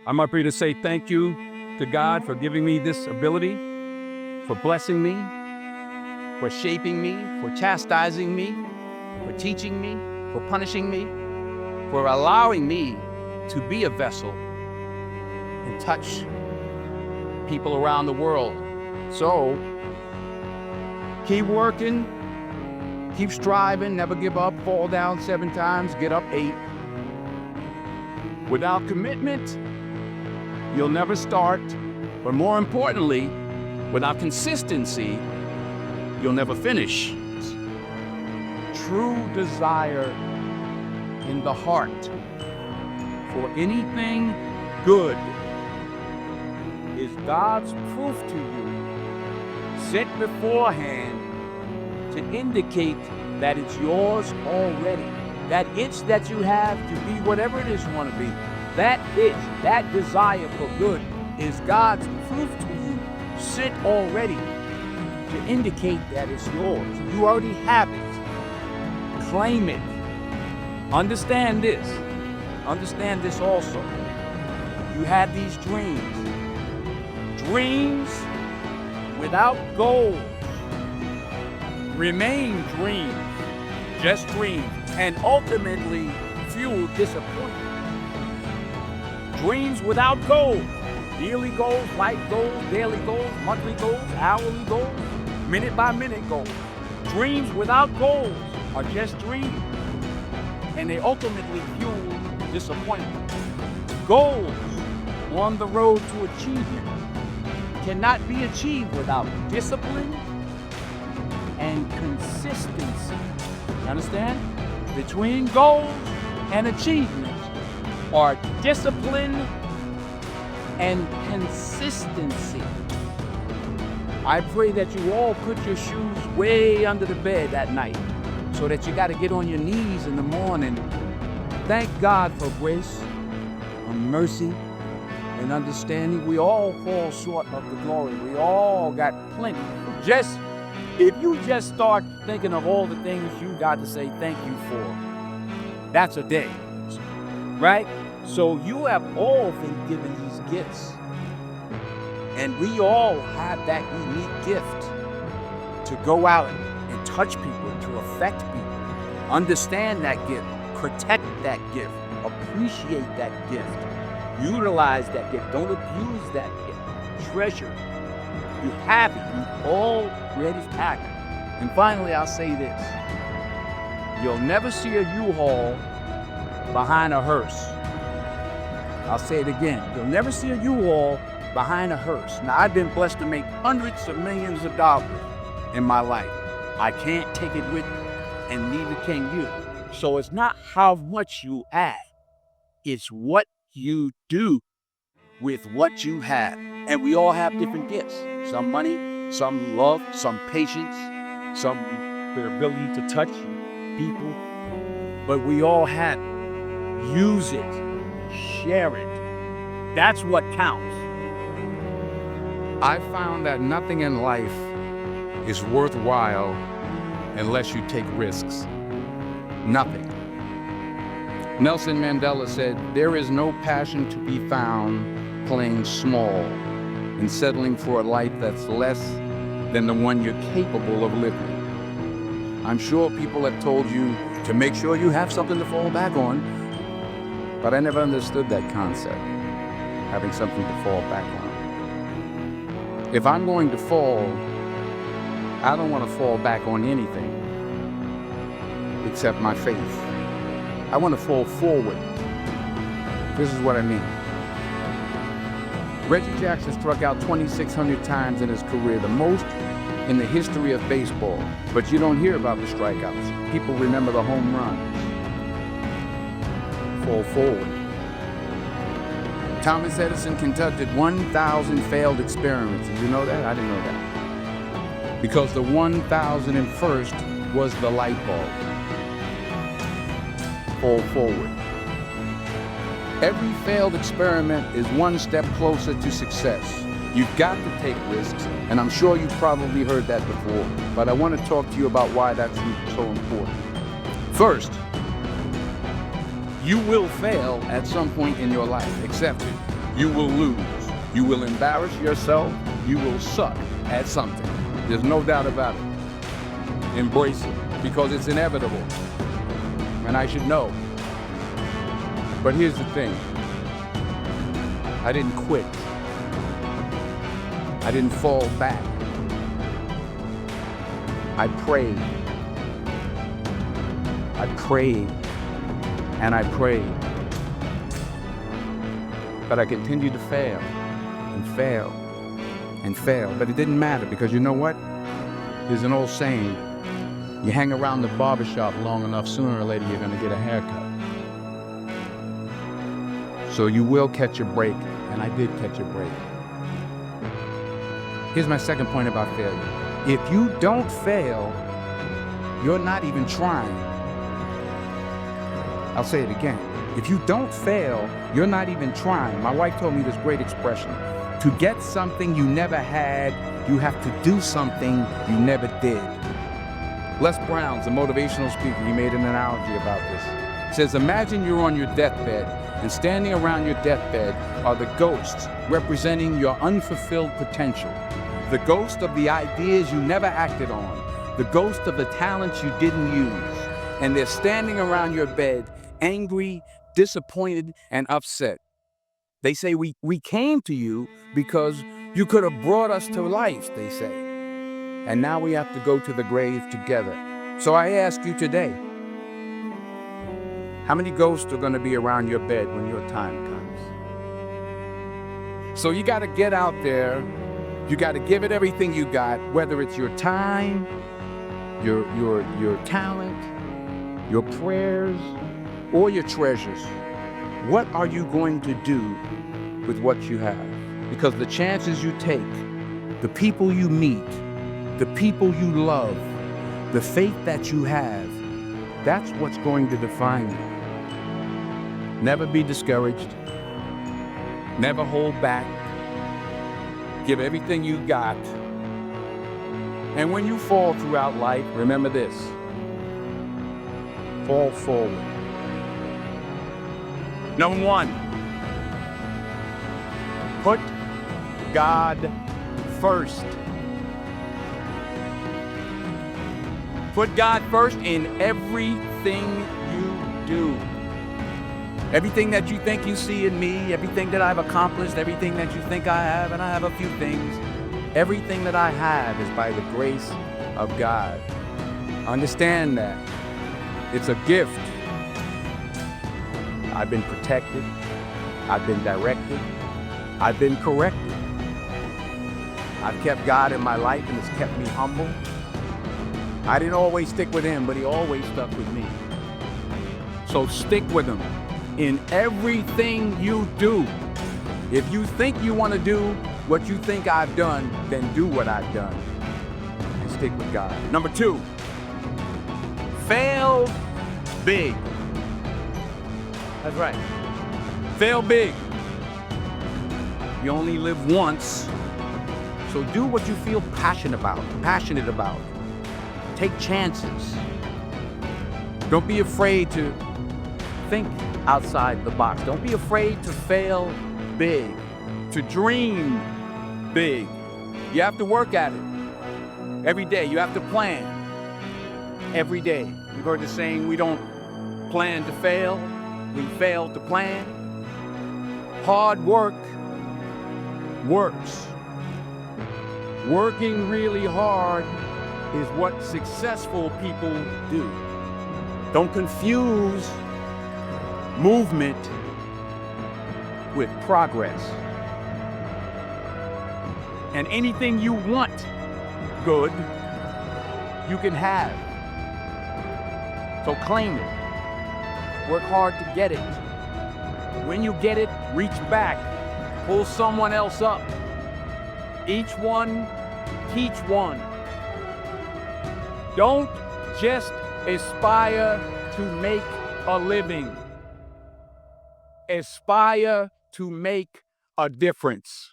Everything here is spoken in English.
I'm up here to say thank you to God for giving me this ability, for blessing me, for shaping me, for chastising me, for teaching me, for punishing me, for allowing me to be a vessel and touch people around the world. So, keep working, keep striving, never give up, fall down 7 times, get up 8. Without commitment, you'll never start, but more importantly, without consistency, you'll never finish. True desire in the heart for anything good is God's proof to you, set beforehand to indicate that it's yours already. That itch that you have to be whatever it is you want to be, that itch, that desire for good is God's proof to you, set already to indicate that it's yours. You already have it. Claim it. Understand this. Understand this also. You have these dreams. Dreams without goals remain dreams, just dreams, and ultimately fuel disappointment. Dreams without goals, yearly goals, life goals, daily goals, monthly goals, hourly goals, minute by minute goals. Dreams without goals are just dreams, and they ultimately fuel disappointment. Goals on the road to achievement cannot be achieved without discipline and consistency. You understand? Between goals and achievements are discipline and consistency. I pray that you all put your shoes way under the bed at night so that you got to get on your knees in the morning. Thank God for grace and mercy and understanding. We all fall short of the glory. We all got plenty. If you just start thinking of all the things you got to say thank you for, that's a day, right? So you have all been given these gifts. And we all have that unique gift to go out and touch people, to affect people. Understand that gift, protect that gift, appreciate that gift, utilize that gift, don't abuse that gift, treasure it. You have it. You already have it. And finally, I'll say this. You'll never see a U-Haul behind a hearse. I'll say it again. You'll never see a U-Haul behind a hearse. Now, I've been blessed to make hundreds of millions of dollars in my life. I can't take it with me, and neither can you. So it's not how much you have. It's what you do with what you have. And we all have different gifts. Some money, some love, some patience, some the ability to touch people. But we all have it. Use it. Share it. That's what counts. I found that nothing in life is worthwhile unless you take risks. Nothing. Nelson Mandela said, "There is no passion to be found playing small and settling for a life that's less than the one you're capable of living." I'm sure people have told you to make sure you have something to fall back on, but I never understood that concept, having something to fall back on. If I'm going to fall, I don't want to fall back on anything except my faith. I want to fall forward. This is what I mean. Reggie Jackson struck out 2,600 times in his career, the most in the history of baseball. But you don't hear about the strikeouts. People remember the home runs. Fall forward. Thomas Edison conducted 1,000 failed experiments. Did you know that? I didn't know that. Because the 1,001st was the light bulb. Fall forward. Every failed experiment is one step closer to success. You've got to take risks, and I'm sure you've probably heard that before, but I want to talk to you about why that's so important. First, you will fail at some point in your life. Accept it. You will lose. You will embarrass yourself. You will suck at something. There's no doubt about it. Embrace it, because it's inevitable. And I should know. But here's the thing. I didn't quit. I didn't fall back. I prayed. I prayed. And I prayed. But I continued to fail and fail and fail. But it didn't matter, because you know what? There's an old saying, you hang around the barbershop long enough, sooner or later you're going to get a haircut. So you will catch a break, and I did catch a break. Here's my second point about failure. If you don't fail, you're not even trying. I'll say it again. If you don't fail, you're not even trying. My wife told me this great expression. To get something you never had, you have to do something you never did. Les Brown's a motivational speaker. He made an analogy about this. He says, imagine you're on your deathbed, and standing around your deathbed are the ghosts representing your unfulfilled potential. The ghost of the ideas you never acted on. The ghost of the talents you didn't use. And they're standing around your bed, angry, disappointed, and upset. They say, we came to you because you could have brought us to life, they say. And now we have to go to the grave together. So I ask you today, how many ghosts are going to be around your bed when your time comes? So you got to get out there. You got to give it everything you got, whether it's your time, your talent, your prayers, or your treasures. What are you going to do with what you have? Because the chances you take, the people you meet, the people you love, the faith that you have, that's what's going to define you. Never be discouraged. Never hold back. Give everything you got. And when you fall throughout life, remember this. Fall forward. Number one, put God first. Put God first in everything you do. Everything that you think you see in me, everything that I've accomplished, everything that you think I have, and I have a few things, everything that I have is by the grace of God. Understand that. It's a gift. I've been protected. I've been directed. I've been corrected. I've kept God in my life, and it's kept me humble. I didn't always stick with him, but he always stuck with me. So stick with him in everything you do. If you think you want to do what you think I've done, then do what I've done and stick with God. Number two, fail big. That's right. Fail big. You only live once, so do what you feel passionate about. Take chances. Don't be afraid to think outside the box. Don't be afraid to fail big, to dream big. You have to work at it every day. You have to plan every day. You've heard the saying, we don't plan to fail, we fail to plan. Hard work works. Working really hard is what successful people do. Don't confuse movement with progress. And anything you want good, you can have. So claim it. Work hard to get it. When you get it, reach back. Pull someone else up. Each one, teach one. Don't just aspire to make a living. Aspire to make a difference.